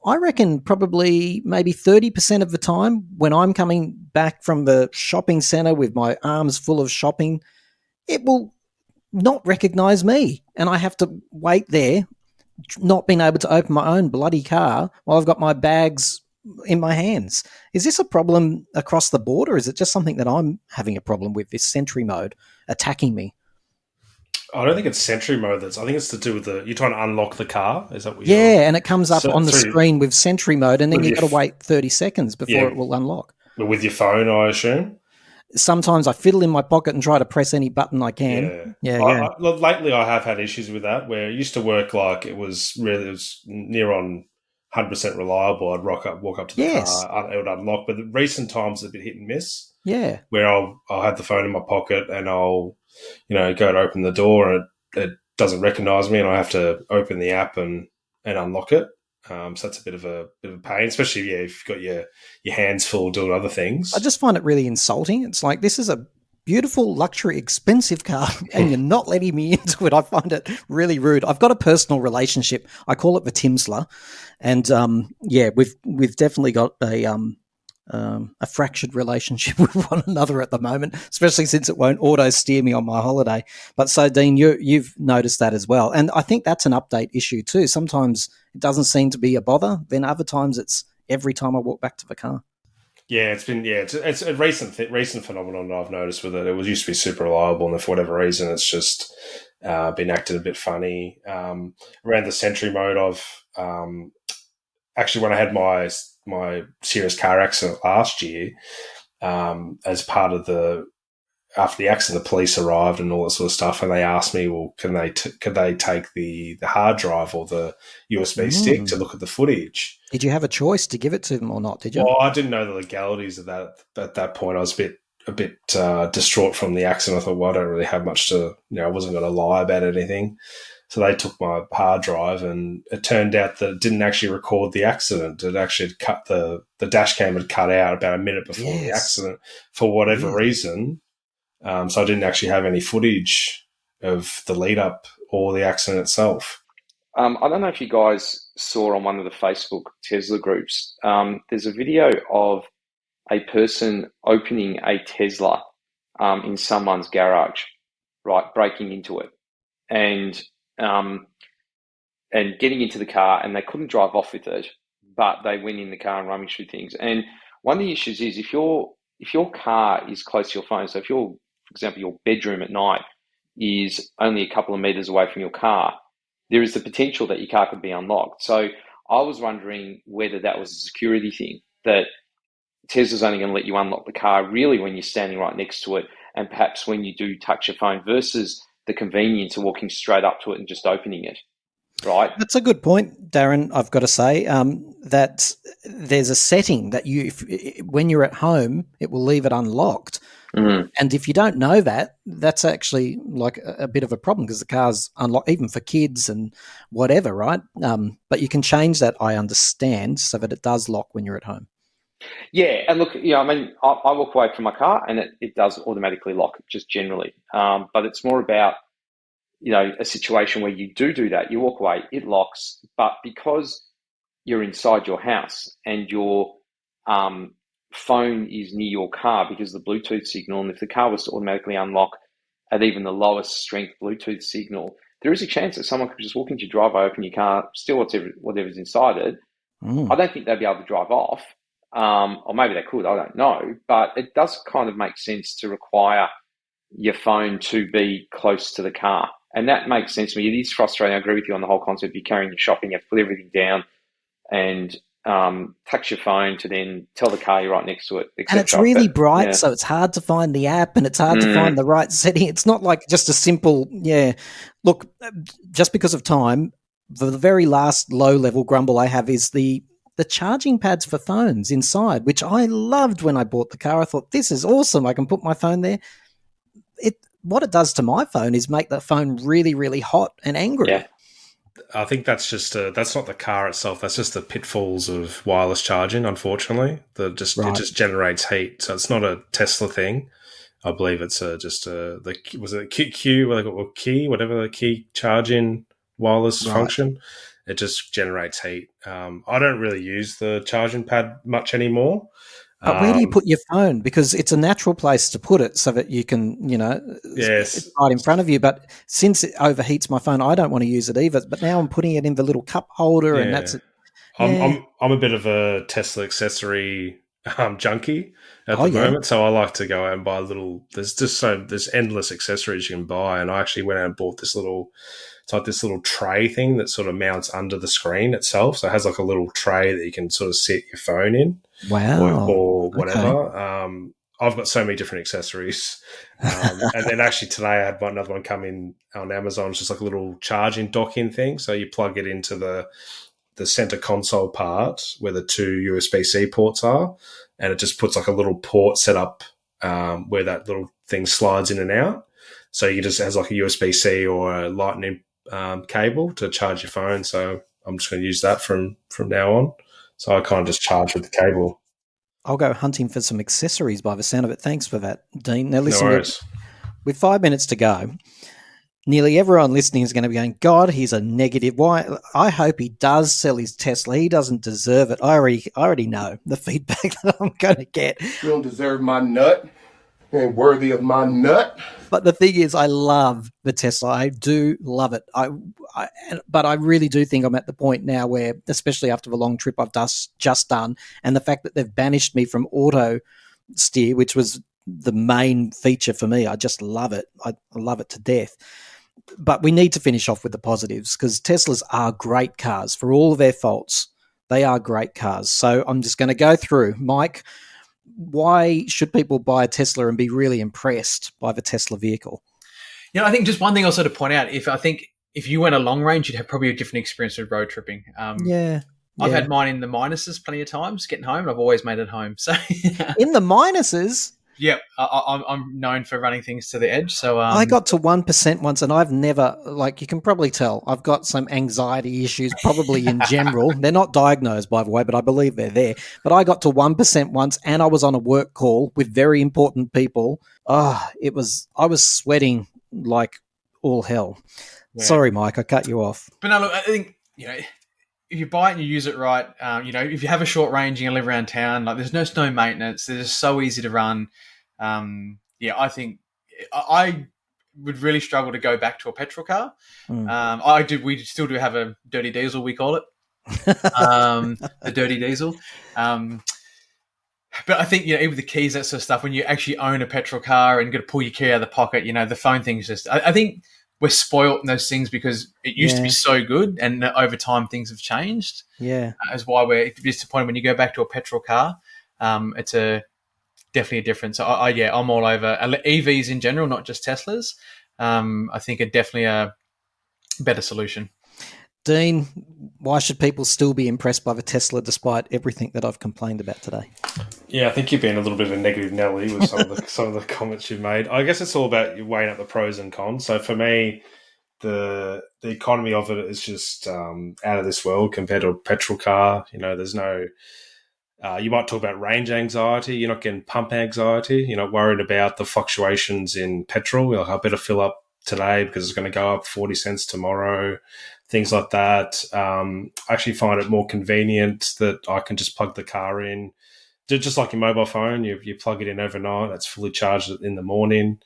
I reckon probably maybe 30% of the time when I'm coming back from the shopping center with my arms full of shopping, it will not recognize me. And I have to wait there, not being able to open my own bloody car while I've got my bags in my hands. Is this a problem across the board, or is it just something that I'm having a problem with, this Sentry mode attacking me? I don't think it's Sentry mode. I think it's to do with you're trying to unlock the car. Is that what and it comes up on the screen with Sentry mode, and then you've got to wait 30 seconds before it will unlock. With your phone, I assume? Sometimes I fiddle in my pocket and try to press any button I can. Yeah. Lately, I have had issues with that, where it used to work like it was near on 100% reliable. I'd walk up to the car, it would unlock. But the recent times, it's a bit hit and miss. Yeah. Where I'll have the phone in my pocket and I'll, go to open the door and it doesn't recognize me, and I have to open the app and unlock it. So that's a bit of a pain, especially if you've got your hands full doing other things. I just find it really insulting. It's like, this is a beautiful, luxury, expensive car, and you're not letting me into it. I find it really rude. I've got a personal relationship. I call it the Timsler, and we've definitely got a fractured relationship with one another at the moment, especially since it won't auto steer me on my holiday. But so, Dean, you've noticed that as well, and I think that's an update issue too. Sometimes it doesn't seem to be a bother. Then other times it's every time I walk back to the car. Yeah, it's a recent phenomenon that I've noticed with it. It used to be super reliable, and for whatever reason, it's just been acted a bit funny. Around the Sentry mode, I've actually, when I had my serious car accident last year, as part of after the accident, the police arrived and all that sort of stuff, and they asked me, well, could they take the hard drive or the USB stick to look at the footage? Did you have a choice to give it to them or not? Did you? Well, I didn't know the legalities of that at that point. I was a bit distraught from the accident. I thought, well, I don't really have much to, I wasn't going to lie about anything. So they took my hard drive, and it turned out that it didn't actually record the accident. It actually had cut the dash cam had cut out about a minute before the accident for whatever reason. So I didn't actually have any footage of the lead up or the accident itself. I don't know if you guys saw on one of the Facebook Tesla groups, there's a video of a person opening a Tesla in someone's garage, right, breaking into it. And and getting into the car, and they couldn't drive off with it, but they went in the car and rummaged through things. And one of the issues is if your car is close to your phone, so if for example, your bedroom at night is only a couple of meters away from your car, there is the potential that your car could be unlocked. So I was wondering whether that was a security thing, that Tesla's only going to let you unlock the car really when you're standing right next to it, and perhaps when you do touch your phone, versus the convenience of walking straight up to it and just opening it, right? That's a good point, Darren. I've got to say that there's a setting that when you're at home, it will leave it unlocked. Mm. And if you don't know that, that's actually like a bit of a problem because the car's unlocked, even for kids and whatever, right? But you can change that, I understand, so that it does lock when you're at home. Yeah, and look, I mean, I walk away from my car and it does automatically lock, just generally. But it's more about, a situation where you do that, you walk away, it locks, but because you're inside your house and your phone is near your car because of the Bluetooth signal, and if the car was to automatically unlock at even the lowest strength Bluetooth signal, there is a chance that someone could just walk into your driveway, open your car, steal whatever's inside it. I don't think they'd be able to drive off. Or maybe they could, I don't know. But it does kind of make sense to require your phone to be close to the car. And that makes sense to me. It is frustrating. I agree with you on the whole concept. You're carrying your shopping, you have to put everything down and touch your phone to then tell the car you're right next to it. And it's really bright, so it's hard to find the app and it's hard to find the right setting. It's not like just a simple, Look, just because of time, the very last low-level grumble I have is the charging pads for phones inside, which I loved when I bought the car. I thought, this is awesome. I can put my phone there. What it does to my phone is make the phone really, really hot and angry. Yeah. I think that's just that's not the car itself. That's just the pitfalls of wireless charging. Unfortunately, it just generates heat. So it's not a Tesla thing. I believe it's was it Q or key, whatever the key charging wireless function. It just generates heat. I don't really use the charging pad much anymore. But where do you put your phone? Because it's a natural place to put it so that you can, it's right in front of you. But since it overheats my phone, I don't want to use it either. But now I'm putting it in the little cup holder and that's it. I'm a bit of a Tesla accessory junkie at the moment. So I like to go out and buy there's endless accessories you can buy. And I actually went out and bought this little tray thing that sort of mounts under the screen itself. So it has like a little tray that you can sort of set your phone in. Wow. Or whatever. Okay. I've got so many different accessories. And then actually today I had another one come in on Amazon. It's just like a little charging dock-in thing. So you plug it into the center console part where the two USB-C ports are. And it just puts like a little port set up where that little thing slides in and out. So you just has like a USB-C or a lightning cable to charge your phone. So I'm just going to use that from now on. So I kind of just charge with the cable. I'll go hunting for some accessories by the sound of it. Thanks for that, Dean. Now listen, no worries. With 5 minutes to go, nearly everyone listening is going to be going, God, he's a negative. Why? I hope he does sell his Tesla. He doesn't deserve it. I already know the feedback that I'm going to get. You don't deserve my nut. You ain't worthy of my nut. But the thing is, I love the Tesla. I do love it. But I really do think I'm at the point now where, especially after the long trip I've just done, and the fact that they've banished me from auto steer, which was the main feature for me, I just love it. I love it to death. But we need to finish off with the positives because Teslas are great cars for all of their faults. They are great cars. So I'm just going to go through. Mike, why should people buy a Tesla and be really impressed by the Tesla vehicle? I think just one thing also to point out, if you went a long range, you'd have probably a different experience with road tripping. I've had mine in the minuses plenty of times getting home, and I've always made it home. So in the minuses? Yep, I'm known for running things to the edge. So I got to 1% once, and I've never, you can probably tell, I've got some anxiety issues, probably in general. They're not diagnosed, by the way, but I believe they're there. But I got to 1% once, and I was on a work call with very important people. I was sweating like all hell. Yeah. Sorry, Mike, I cut you off. But no, look, I think if you buy it and you use it right, if you have a short range and you live around town, there's no snow maintenance. They're just so easy to run. I think I would really struggle to go back to a petrol car. I do. We still do have a dirty diesel, we call it, the dirty diesel. But I think, even the keys, that sort of stuff, when you actually own a petrol car and got to pull your key out of the pocket, the phone thing's just, I think we're spoilt in those things because it used to be so good, and over time things have changed. Yeah. That's why we're disappointed when you go back to a petrol car. It's definitely a difference. I'm all over EVs in general, not just Teslas. I think are definitely a better solution. Dean, why should people still be impressed by the Tesla despite everything that I've complained about today? Yeah, I think you've been a little bit of a negative Nelly with some of the comments you've made. I guess it's all about you weighing up the pros and cons. So for me, the economy of it is just out of this world compared to a petrol car. There's no. You might talk about range anxiety. You're not getting pump anxiety. You're not worried about the fluctuations in petrol. I better fill up today because it's going to go up 40 cents tomorrow. Things like that. I actually find it more convenient that I can just plug the car in. Just like your mobile phone, you plug it in overnight. It's fully charged in the morning.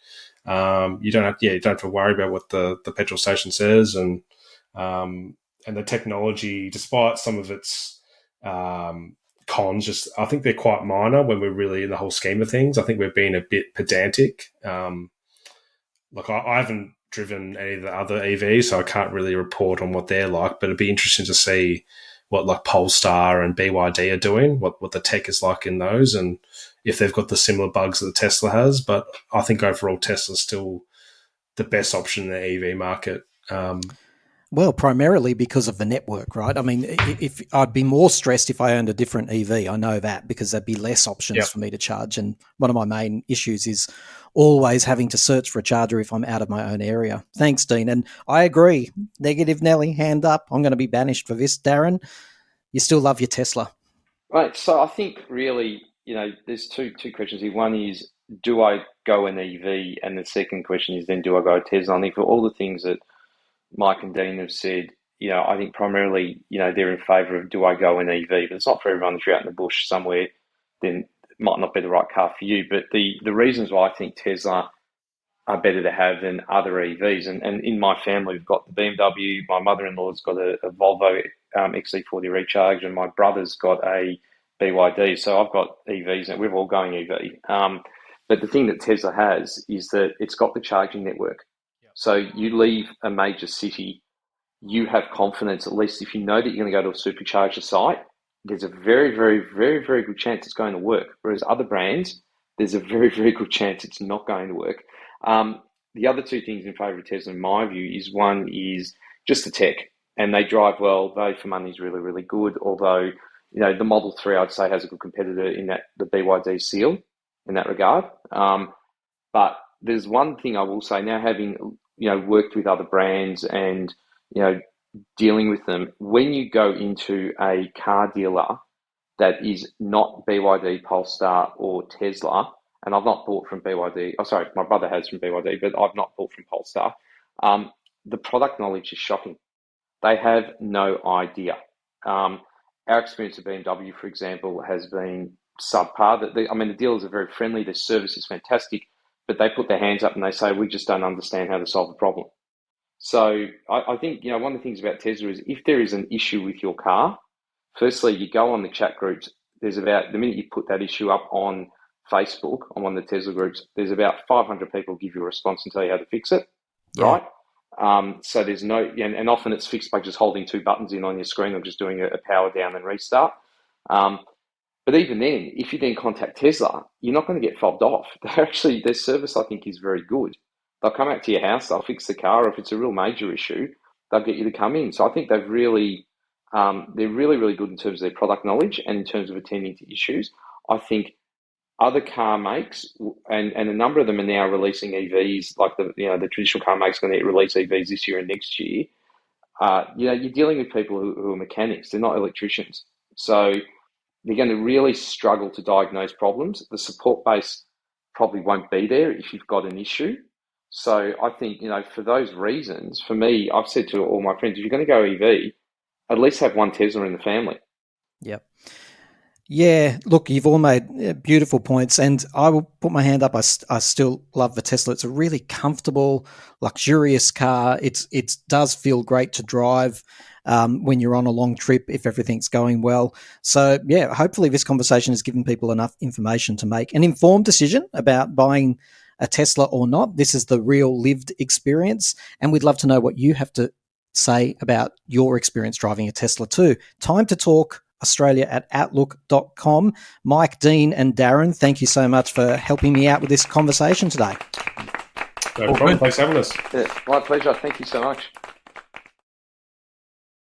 You don't have to worry about what the petrol station says, and the technology, despite some of its cons, I think they're quite minor when we're really in the whole scheme of things. I think we're being a bit pedantic. I haven't driven any of the other EVs, so I can't really report on what they're like, but it'd be interesting to see what like Polestar and BYD are doing, what the tech is like in those, and if they've got the similar bugs that the Tesla has. But I think overall Tesla's still the best option in the EV market. Well, primarily because of the network, right? I mean, if I'd be more stressed if I owned a different EV, I know that, because there'd be less options for me to charge. And one of my main issues is always having to search for a charger if I'm out of my own area. Thanks, Dean. And I agree. Negative Nelly, hand up. I'm going to be banished for this. Darren, you still love your Tesla. Right. So I think really, there's two questions here. One is, do I go an EV? And the second question is then, do I go a Tesla? I think for all the things that Mike and Dean have said, I think primarily, they're in favour of, do I go an EV? But it's not for everyone. If you're out in the bush somewhere, then it might not be the right car for you. But the reasons why I think Tesla are better to have than other EVs, and in my family, we've got the BMW, my mother-in-law's got a Volvo XC40 Recharge, and my brother's got a BYD. So I've got EVs, and we're all going EV. But the thing that Tesla has is that it's got the charging network. So you leave a major city, you have confidence, at least if you know that you're going to go to a supercharger site, there's a very, very, very, very good chance it's going to work. Whereas other brands, there's a very, very good chance it's not going to work. The other two things in favour of Tesla, in my view, is one is just the tech, and they drive well. Value for money is really, really good. Although, the Model 3, I'd say, has a good competitor in that the BYD Seal in that regard. But there's one thing I will say now, having worked with other brands and dealing with them, when you go into a car dealer that is not BYD, Polestar, or Tesla, and I've not bought from BYD. Oh, sorry, my brother has from BYD, but I've not bought from Polestar. The product knowledge is shocking. They have no idea. Our experience at BMW, for example, has been subpar. The dealers are very friendly. Their service is fantastic, but they put their hands up and they say, we just don't understand how to solve the problem. So I think, one of the things about Tesla is if there is an issue with your car, firstly, you go on the chat groups. There's about, the minute you put that issue up on Facebook, on one of the Tesla groups, there's about 500 people give you a response and tell you how to fix it, right? So there's no, and often it's fixed by just holding two buttons in on your screen or just doing a power down and restart. But even then, if you then contact Tesla, you're not going to get fobbed off. Their service, I think, is very good. They'll come out to your house, they'll fix the car. If it's a real major issue, they'll get you to come in. So I think they're really, really good in terms of their product knowledge and in terms of attending to issues. I think other car makes, and a number of them are now releasing EVs, like the traditional car makes going to release EVs this year and next year. You're dealing with people who are mechanics. They're not electricians. So they're going to really struggle to diagnose problems. The support base probably won't be there if you've got an issue. So I think, for those reasons, for me, I've said to all my friends, if you're going to go EV, at least have one Tesla in the family. Yep. Yeah, look, you've all made beautiful points, and I will put my hand up. I still love the Tesla. It's a really comfortable, luxurious car. It does feel great to drive when you're on a long trip if everything's going well. So, yeah, hopefully this conversation has given people enough information to make an informed decision about buying a Tesla or not. This is the real lived experience, and we'd love to know what you have to say about your experience driving a Tesla too. Time to talk Australia@outlook.com. Mike, Dean, and Darren, thank you so much for helping me out with this conversation today. No problem. Thanks for having us. Yeah, my pleasure. Thank you so much.